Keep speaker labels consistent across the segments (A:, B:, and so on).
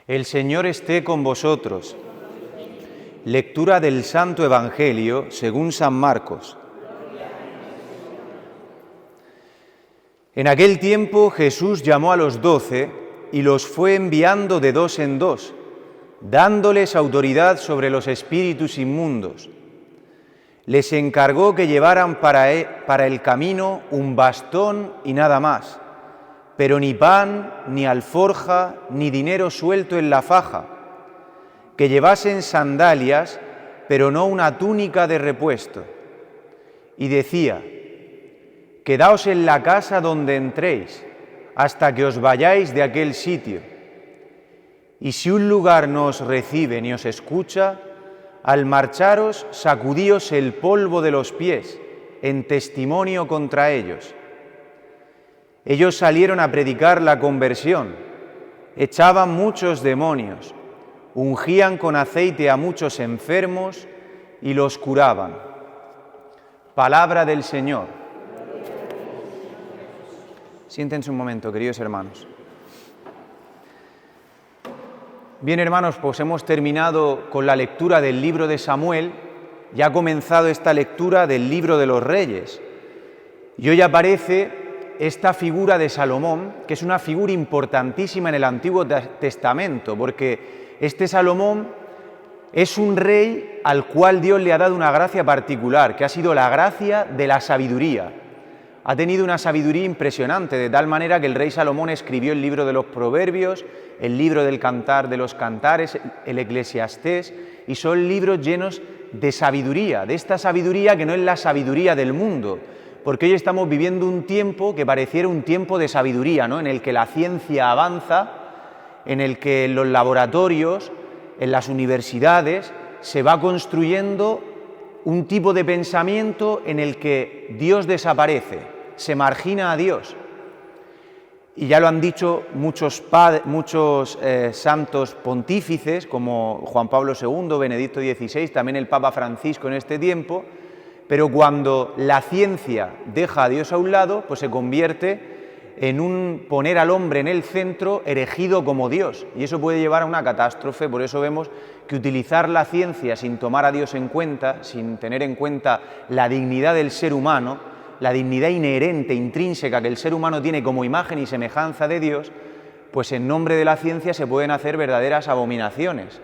A: El Señor esté con vosotros. Lectura del Santo Evangelio según San Marcos. En aquel tiempo Jesús llamó a los 12 y los fue enviando de dos en dos, dándoles autoridad sobre los espíritus inmundos. Les encargó que llevaran para el camino un bastón y nada más, pero ni pan, ni alforja, ni dinero suelto en la faja, que llevasen sandalias, pero no una túnica de repuesto. Y decía: quedaos en la casa donde entréis, hasta que os vayáis de aquel sitio. Y si un lugar no os recibe ni os escucha, al marcharos sacudíos el polvo de los pies, en testimonio contra ellos. Ellos salieron a predicar la conversión, echaban muchos demonios, ungían con aceite a muchos enfermos y los curaban. Palabra del Señor. Siéntense un momento, queridos hermanos. Bien, hermanos, pues hemos terminado con la lectura del libro de Samuel, ya ha comenzado esta lectura del libro de los Reyes. Y hoy aparece esta figura de Salomón, que es una figura importantísima en el Antiguo Testamento, porque este Salomón es un rey al cual Dios le ha dado una gracia particular, que ha sido la gracia de la sabiduría. Ha tenido una sabiduría impresionante, de tal manera que el rey Salomón escribió el libro de los Proverbios, el libro del Cantar de los Cantares, el Eclesiastés, y son libros llenos de sabiduría, de esta sabiduría que no es la sabiduría del mundo, porque hoy estamos viviendo un tiempo que pareciera un tiempo de sabiduría, ¿no? En el que la ciencia avanza, en el que en los laboratorios, en las universidades, se va construyendo un tipo de pensamiento en el que Dios desaparece, se margina a Dios. Y ya lo han dicho muchos santos pontífices, como Juan Pablo II, Benedicto XVI, también el Papa Francisco en este tiempo, pero cuando la ciencia deja a Dios a un lado, pues se convierte en un poner al hombre en el centro, erigido como Dios, y eso puede llevar a una catástrofe. Por eso vemos que utilizar la ciencia sin tomar a Dios en cuenta, sin tener en cuenta la dignidad del ser humano, la dignidad inherente, intrínseca que el ser humano tiene como imagen y semejanza de Dios, pues en nombre de la ciencia se pueden hacer verdaderas abominaciones.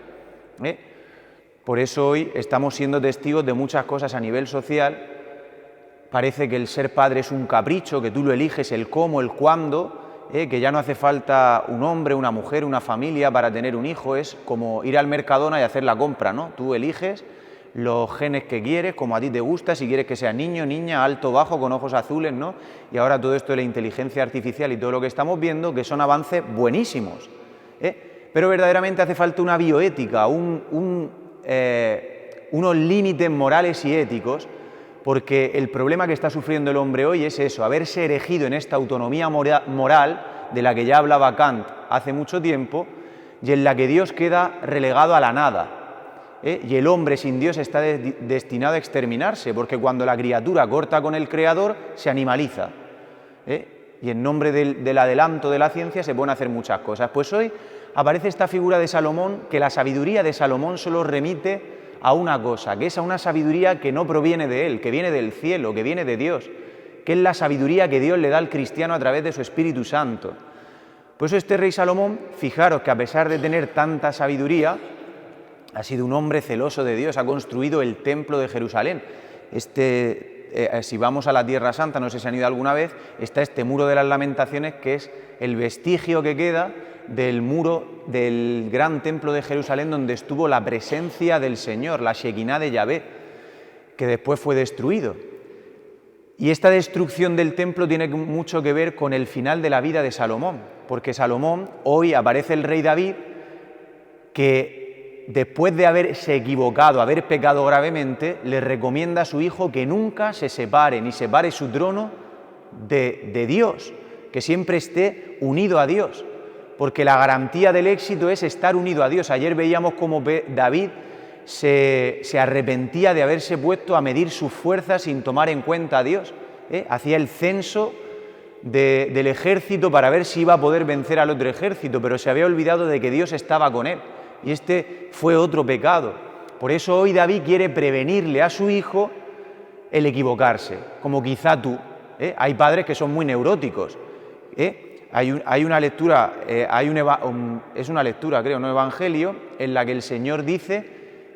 A: Por eso hoy estamos siendo testigos de muchas cosas a nivel social. Parece que el ser padre es un capricho, que tú lo eliges el cómo, el cuándo, que ya no hace falta un hombre, una mujer, una familia para tener un hijo. Es como ir al Mercadona y hacer la compra, ¿no? Tú eliges los genes que quieres, como a ti te gusta, si quieres que sea niño, niña, alto, bajo, con ojos azules, ¿no? Y ahora todo esto de la inteligencia artificial y todo lo que estamos viendo, que son avances buenísimos, pero verdaderamente hace falta una bioética, unos límites morales y éticos, porque el problema que está sufriendo el hombre hoy es eso, haberse erigido en esta autonomía moral de la que ya hablaba Kant hace mucho tiempo, y en la que Dios queda relegado a la nada. Y el hombre sin Dios está destinado a exterminarse, porque cuando la criatura corta con el Creador, se animaliza. Y en nombre del adelanto de la ciencia se pueden hacer muchas cosas. Pues hoy aparece esta figura de Salomón, que la sabiduría de Salomón solo remite a una cosa, que es a una sabiduría que no proviene de él, que viene del cielo, que viene de Dios, que es la sabiduría que Dios le da al cristiano a través de su Espíritu Santo. Por eso este rey Salomón, fijaros que a pesar de tener tanta sabiduría, ha sido un hombre celoso de Dios, ha construido el templo de Jerusalén. Si vamos a la Tierra Santa, no sé si han ido alguna vez, está este muro de las Lamentaciones, que es el vestigio que queda del muro del gran templo de Jerusalén, donde estuvo la presencia del Señor, la Shekinah de Yahvé, que después fue destruido. Y esta destrucción del templo tiene mucho que ver con el final de la vida de Salomón, porque Salomón, hoy aparece el rey David, que después de haberse equivocado, haber pecado gravemente, le recomienda a su hijo que nunca se separe, ni separe su trono de Dios, que siempre esté unido a Dios, porque la garantía del éxito es estar unido a Dios. Ayer veíamos cómo David se arrepentía de haberse puesto a medir sus fuerzas sin tomar en cuenta a Dios. Hacía el censo del ejército para ver si iba a poder vencer al otro ejército, pero se había olvidado de que Dios estaba con él. Y este fue otro pecado. Por eso hoy David quiere prevenirle a su hijo el equivocarse, como quizá tú. Hay padres que son muy neuróticos. Hay una lectura, es una lectura, creo, no evangelio, en la que el Señor dice: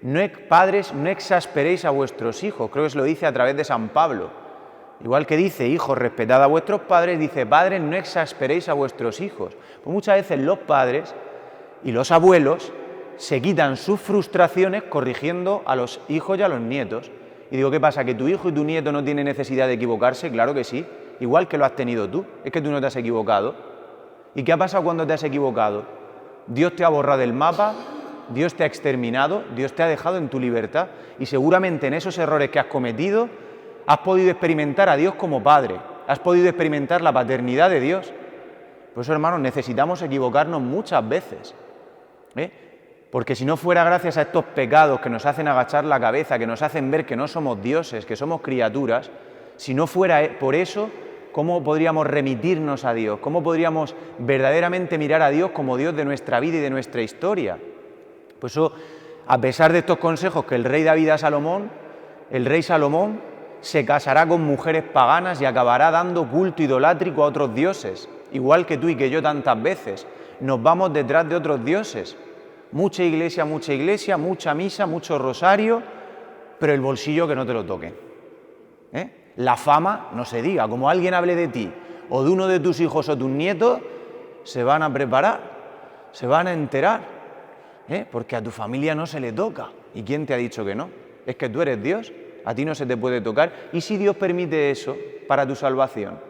A: padres, no exasperéis a vuestros hijos. Creo que se lo dice a través de San Pablo. Igual que dice: hijos, respetad a vuestros padres, dice: padres, no exasperéis a vuestros hijos. Pues muchas veces los padres y los abuelos se quitan sus frustraciones corrigiendo a los hijos y a los nietos. Y digo, ¿qué pasa? ¿Que tu hijo y tu nieto no tienen necesidad de equivocarse? Claro que sí, igual que lo has tenido tú. Es que tú no te has equivocado. ¿Y qué ha pasado cuando te has equivocado? Dios te ha borrado del mapa, Dios te ha exterminado, Dios te ha dejado en tu libertad. Y seguramente en esos errores que has cometido has podido experimentar a Dios como Padre, has podido experimentar la paternidad de Dios. Por eso, hermanos, necesitamos equivocarnos muchas veces. Porque si no fuera gracias a estos pecados que nos hacen agachar la cabeza, que nos hacen ver que no somos dioses, que somos criaturas, si no fuera por eso, ¿cómo podríamos remitirnos a Dios? ¿Cómo podríamos verdaderamente mirar a Dios como Dios de nuestra vida y de nuestra historia? Por eso, a pesar de estos consejos que el rey David da a Salomón, el rey Salomón se casará con mujeres paganas y acabará dando culto idolátrico a otros dioses, igual que tú y que yo tantas veces. Nos vamos detrás de otros dioses. Mucha iglesia, mucha misa, mucho rosario, pero el bolsillo que no te lo toquen. La fama, no se diga, como alguien hable de ti o de uno de tus hijos o tus nietos, se van a preparar, se van a enterar, porque a tu familia no se le toca. ¿Y quién te ha dicho que no? Es que tú eres Dios, a ti no se te puede tocar. ¿Y si Dios permite eso para tu salvación?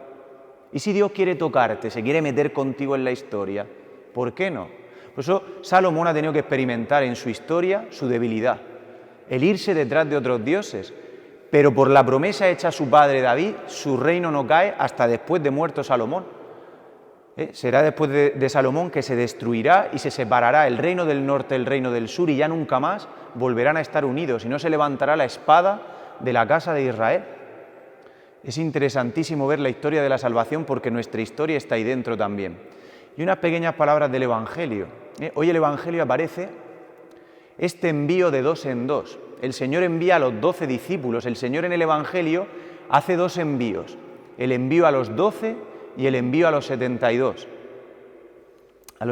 A: ¿Y si Dios quiere tocarte, se quiere meter contigo en la historia? ¿Por qué no? Por eso Salomón ha tenido que experimentar en su historia su debilidad, el irse detrás de otros dioses. Pero por la promesa hecha a su padre David, su reino no cae hasta después de muerto Salomón. Será después de Salomón que se destruirá y se separará el reino del norte del reino del sur y ya nunca más volverán a estar unidos y no se levantará la espada de la casa de Israel. Es interesantísimo ver la historia de la salvación porque nuestra historia está ahí dentro también. Y unas pequeñas palabras del Evangelio. Hoy el Evangelio aparece este envío de 2 en 2. El Señor envía a los 12 discípulos. El Señor en el Evangelio hace 2 envíos. El envío a los 12 y el envío a los 72. A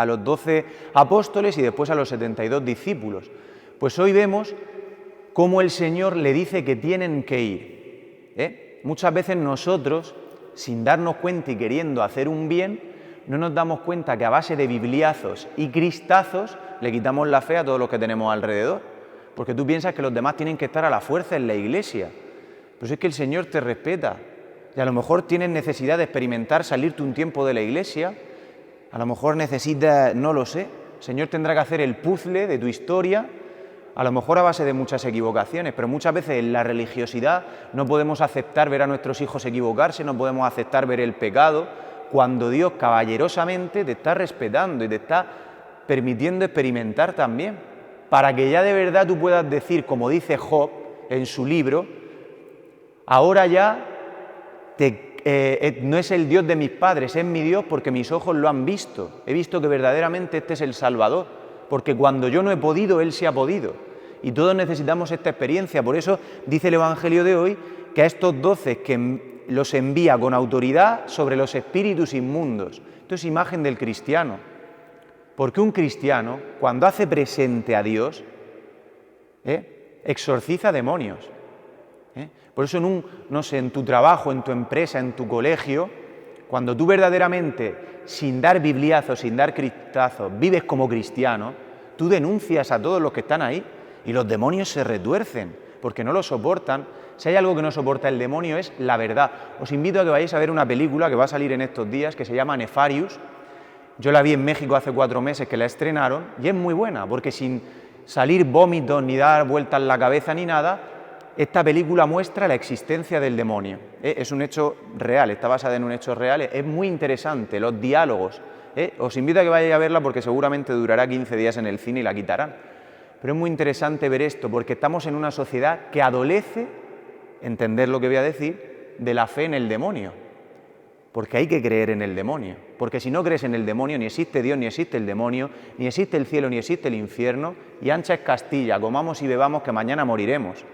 A: los 12 apóstoles y después a los 72 discípulos. Pues hoy vemos cómo el Señor le dice que tienen que ir. Muchas veces nosotros, sin darnos cuenta y queriendo hacer un bien, no nos damos cuenta que a base de bibliazos y cristazos le quitamos la fe a todos los que tenemos alrededor. Porque tú piensas que los demás tienen que estar a la fuerza en la iglesia. Pero es que el Señor te respeta. Y a lo mejor tienes necesidad de experimentar salirte un tiempo de la iglesia. A lo mejor necesitas, no lo sé, el Señor tendrá que hacer el puzzle de tu historia, a lo mejor a base de muchas equivocaciones, pero muchas veces en la religiosidad no podemos aceptar ver a nuestros hijos equivocarse, no podemos aceptar ver el pecado, cuando Dios caballerosamente te está respetando y te está permitiendo experimentar también, para que ya de verdad tú puedas decir, como dice Job en su libro, ahora ya no es el Dios de mis padres, es mi Dios porque mis ojos lo han visto, he visto que verdaderamente este es el Salvador, porque cuando yo no he podido, Él sí ha podido, y todos necesitamos esta experiencia. Por eso dice el Evangelio de hoy que a estos 12 que los envía con autoridad sobre los espíritus inmundos. Esto es imagen del cristiano. Porque un cristiano, cuando hace presente a Dios, exorciza demonios. Por eso, en tu trabajo, en tu empresa, en tu colegio, cuando tú verdaderamente, sin dar bibliazos, sin dar cristazos, vives como cristiano, tú denuncias a todos los que están ahí y los demonios se retuercen porque no lo soportan. Si hay algo que no soporta el demonio es la verdad. Os invito a que vayáis a ver una película que va a salir en estos días que se llama Nefarious. Yo la vi en México hace 4 meses que la estrenaron y es muy buena porque sin salir vómitos ni dar vueltas en la cabeza ni nada, esta película muestra la existencia del demonio. Es un hecho real, está basada en un hecho real, es muy interesante, los diálogos. Os invito a que vayáis a verla porque seguramente durará 15 días en el cine y la quitarán. Pero es muy interesante ver esto porque estamos en una sociedad que adolece, entender lo que voy a decir, de la fe en el demonio. porque hay que creer en el demonio. Porque si no crees en el demonio, ni existe Dios, ni existe el demonio, ni existe el cielo, ni existe el infierno, y ancha es Castilla, comamos y bebamos que mañana moriremos.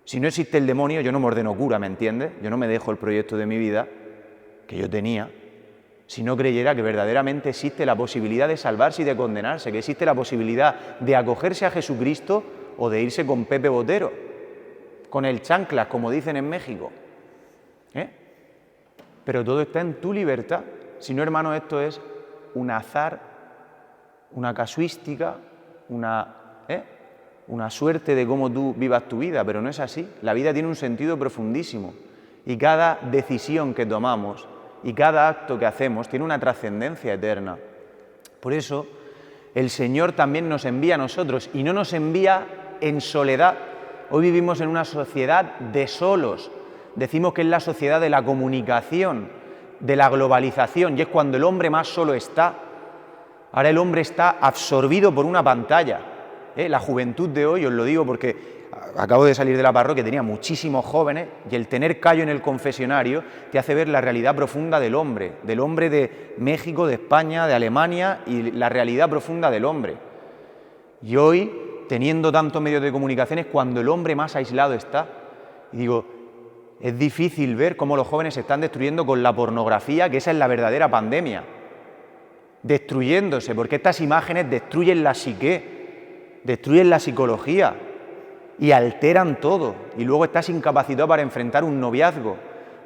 A: Si no existe el demonio, yo no me ordeno cura, ¿me entiendes? Yo no me dejo el proyecto de mi vida que yo tenía, si no creyera que verdaderamente existe la posibilidad de salvarse y de condenarse, que existe la posibilidad de acogerse a Jesucristo o de irse con Pepe Botero, con el chanclas, como dicen en México. Pero todo está en tu libertad. Si no, hermano, esto es un azar, una casuística, una suerte de cómo tú vivas tu vida, pero no es así. La vida tiene un sentido profundísimo y cada decisión que tomamos y cada acto que hacemos tiene una trascendencia eterna. Por eso, el Señor también nos envía a nosotros y no nos envía en soledad. Hoy vivimos en una sociedad de solos. Decimos que es la sociedad de la comunicación, de la globalización, y es cuando el hombre más solo está. Ahora el hombre está absorbido por una pantalla. La juventud de hoy, os lo digo porque acabo de salir de la parroquia, tenía muchísimos jóvenes, y el tener callo en el confesionario te hace ver la realidad profunda del hombre de México, de España, de Alemania, y la realidad profunda del hombre. Y hoy, teniendo tantos medios de comunicación, es cuando el hombre más aislado está. Y digo, es difícil ver cómo los jóvenes se están destruyendo con la pornografía, que esa es la verdadera pandemia. Destruyéndose, porque estas imágenes destruyen la psique, destruyen la psicología y alteran todo. Y luego estás incapacitado para enfrentar un noviazgo,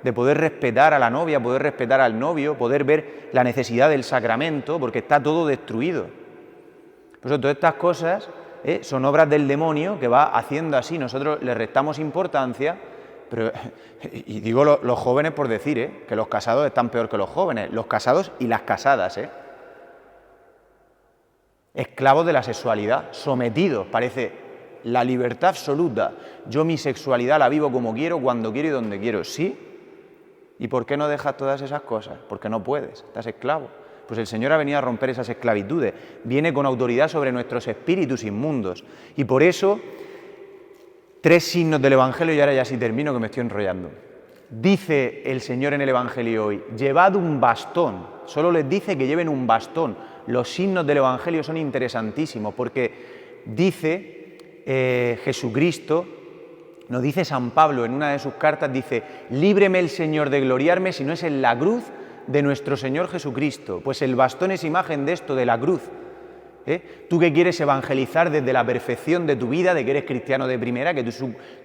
A: de poder respetar a la novia, poder respetar al novio, poder ver la necesidad del sacramento, porque está todo destruido. Por eso todas estas cosas son obras del demonio que va haciendo así. Nosotros le restamos importancia. Pero, y digo los jóvenes por decir, que los casados están peor que los jóvenes, los casados y las casadas, esclavos de la sexualidad, sometidos, parece la libertad absoluta. Yo mi sexualidad la vivo como quiero, cuando quiero y donde quiero, ¿sí? ¿Y por qué no dejas todas esas cosas? Porque no puedes, estás esclavo. Pues el Señor ha venido a romper esas esclavitudes, viene con autoridad sobre nuestros espíritus inmundos. Y por eso, 3 signos del Evangelio, y ahora ya sí termino, que me estoy enrollando. Dice el Señor en el Evangelio hoy, llevad un bastón, solo les dice que lleven un bastón. Los signos del Evangelio son interesantísimos, porque dice Jesucristo, nos dice San Pablo en una de sus cartas, dice, líbreme el Señor de gloriarme si no es en la cruz de nuestro Señor Jesucristo. Pues el bastón es imagen de esto, de la cruz. Tú que quieres evangelizar desde la perfección de tu vida, de que eres cristiano de primera, que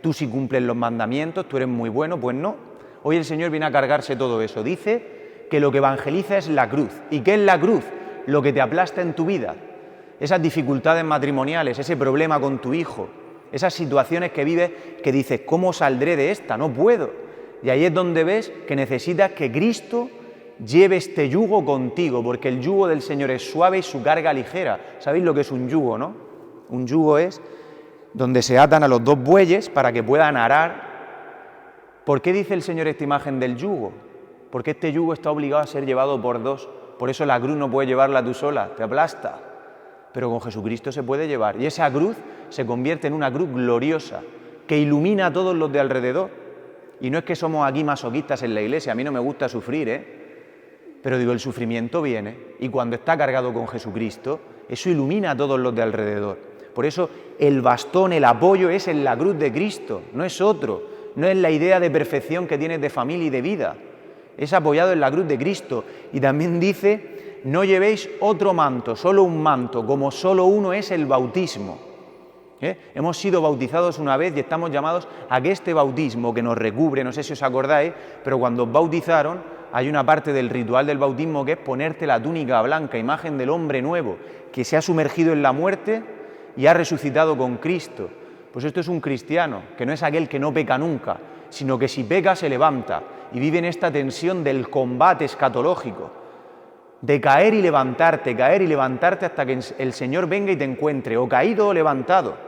A: tú sí cumples los mandamientos, tú eres muy bueno, pues no. Hoy el Señor viene a cargarse todo eso. Dice que lo que evangeliza es la cruz. ¿Y qué es la cruz? Lo que te aplasta en tu vida. Esas dificultades matrimoniales, ese problema con tu hijo, esas situaciones que vives que dices, ¿cómo saldré de esta? No puedo. Y ahí es donde ves que necesitas que Cristo lleve este yugo contigo, porque el yugo del Señor es suave y su carga ligera. ¿Sabéis lo que es un yugo, no? Un yugo es donde se atan a los 2 bueyes para que puedan arar. ¿Por qué dice el Señor esta imagen del yugo? Porque este yugo está obligado a ser llevado por 2. Por eso la cruz no puedes llevarla tú sola, te aplasta. Pero con Jesucristo se puede llevar. Y esa cruz se convierte en una cruz gloriosa, que ilumina a todos los de alrededor. Y no es que somos aquí masoquistas en la iglesia, a mí no me gusta sufrir, pero digo, el sufrimiento viene, y cuando está cargado con Jesucristo, eso ilumina a todos los de alrededor. Por eso el bastón, el apoyo es en la cruz de Cristo, no es otro, no es la idea de perfección que tienes de familia y de vida, es apoyado en la cruz de Cristo. Y también dice, no llevéis otro manto, solo un manto, como solo uno es el bautismo. Hemos sido bautizados una vez y estamos llamados a que este bautismo que nos recubre, no sé si os acordáis, pero cuando os bautizaron, hay una parte del ritual del bautismo que es ponerte la túnica blanca, imagen del hombre nuevo, que se ha sumergido en la muerte y ha resucitado con Cristo. Pues esto es un cristiano, que no es aquel que no peca nunca, sino que si peca se levanta y vive en esta tensión del combate escatológico, de caer y levantarte hasta que el Señor venga y te encuentre, o caído o levantado.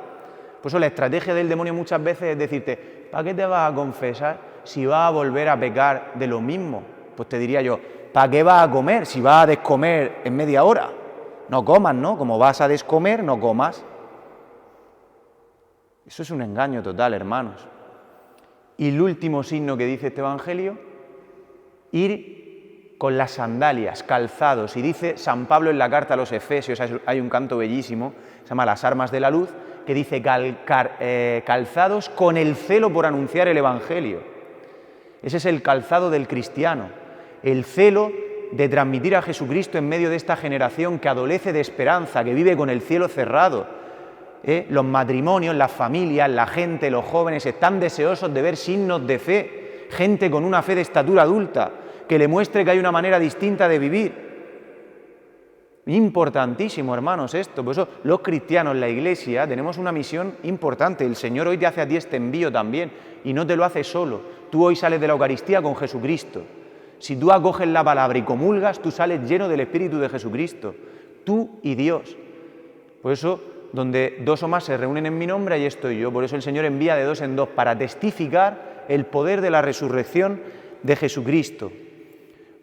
A: Por eso la estrategia del demonio muchas veces es decirte, ¿para qué te vas a confesar si vas a volver a pecar de lo mismo? Pues te diría yo, ¿para qué vas a comer si vas a descomer en media hora? No comas, ¿no? Como vas a descomer, no comas. Eso es un engaño total, hermanos. Y el último signo que dice este Evangelio, ir con las sandalias, calzados. Y dice San Pablo en la carta a los Efesios, hay un canto bellísimo, se llama Las armas de la luz, que dice calzados con el celo por anunciar el Evangelio. Ese es el calzado del cristiano, el celo de transmitir a Jesucristo en medio de esta generación que adolece de esperanza, que vive con el cielo cerrado. Los matrimonios, las familias, la gente, los jóvenes están deseosos de ver signos de fe, gente con una fe de estatura adulta, que le muestre que hay una manera distinta de vivir. Importantísimo, hermanos, esto. Por eso los cristianos, la Iglesia, tenemos una misión importante. El Señor hoy te hace a ti este envío también y no te lo hace solo. Tú hoy sales de la Eucaristía con Jesucristo. Si tú acoges la palabra y comulgas, tú sales lleno del Espíritu de Jesucristo. Tú y Dios. Por eso, donde dos o más se reúnen en mi nombre, ahí estoy yo. Por eso el Señor envía de dos en dos para testificar el poder de la resurrección de Jesucristo.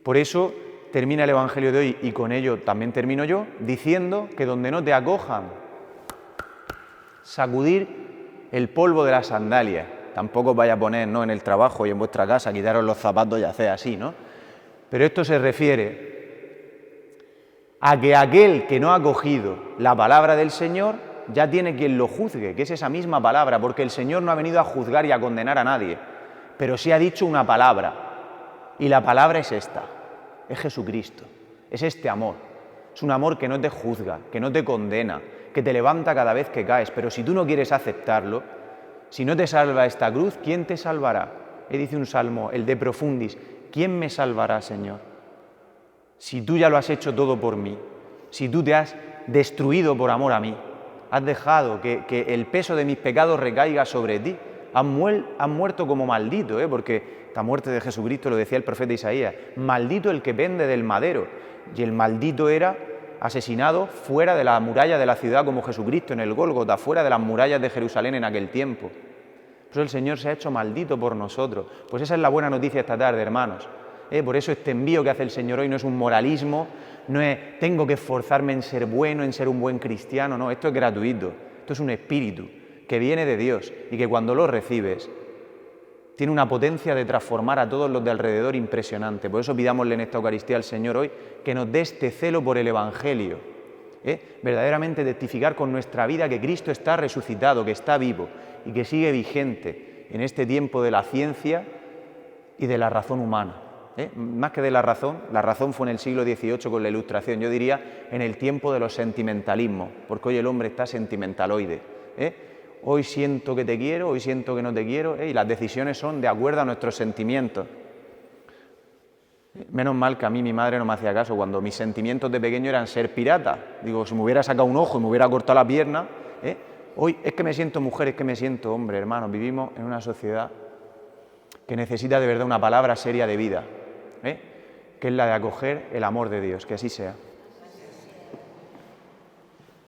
A: Por eso termina el Evangelio de hoy, y con ello también termino yo, diciendo que donde no te acojan, sacudir el polvo de las sandalias. Tampoco os vaya a poner, ¿no?, en el trabajo y en vuestra casa, quitaros los zapatos y hacer así, ¿no? Pero esto se refiere a que aquel que no ha acogido la palabra del Señor ya tiene quien lo juzgue, que es esa misma palabra, porque el Señor no ha venido a juzgar y a condenar a nadie, pero sí ha dicho una palabra, y la palabra es esta. Es Jesucristo, es este amor, es un amor que no te juzga, que no te condena, que te levanta cada vez que caes, pero si tú no quieres aceptarlo, si no te salva esta cruz, ¿quién te salvará? Dice un salmo, el de Profundis, ¿quién me salvará, Señor? Si tú ya lo has hecho todo por mí, si tú te has destruido por amor a mí, has dejado que el peso de mis pecados recaiga sobre ti, has muerto como maldito, porque la muerte de Jesucristo lo decía el profeta Isaías, maldito el que pende del madero, y el maldito era asesinado fuera de la muralla de la ciudad como Jesucristo en el Gólgota, fuera de las murallas de Jerusalén en aquel tiempo. Por eso el Señor se ha hecho maldito por nosotros. Pues esa es la buena noticia esta tarde, hermanos. Por eso este envío que hace el Señor hoy no es un moralismo, no es tengo que esforzarme en ser bueno, en ser un buen cristiano, no, esto es gratuito, esto es un espíritu que viene de Dios y que cuando lo recibes tiene una potencia de transformar a todos los de alrededor impresionante. Por eso pidámosle en esta Eucaristía al Señor hoy que nos dé este celo por el Evangelio, verdaderamente testificar con nuestra vida que Cristo está resucitado, que está vivo y que sigue vigente en este tiempo de la ciencia y de la razón humana. Más que de la razón fue en el siglo XVIII con la Ilustración, yo diría en el tiempo de los sentimentalismos, porque hoy el hombre está sentimentaloide. Hoy siento que te quiero, hoy siento que no te quiero, y las decisiones son de acuerdo a nuestros sentimientos. Menos mal que a mí mi madre no me hacía caso cuando mis sentimientos de pequeño eran ser pirata. Digo, si me hubiera sacado un ojo y me hubiera cortado la pierna, hoy es que me siento mujer, es que me siento hombre, hermano. Vivimos en una sociedad que necesita de verdad una palabra seria de vida, que es la de acoger el amor de Dios, que así sea.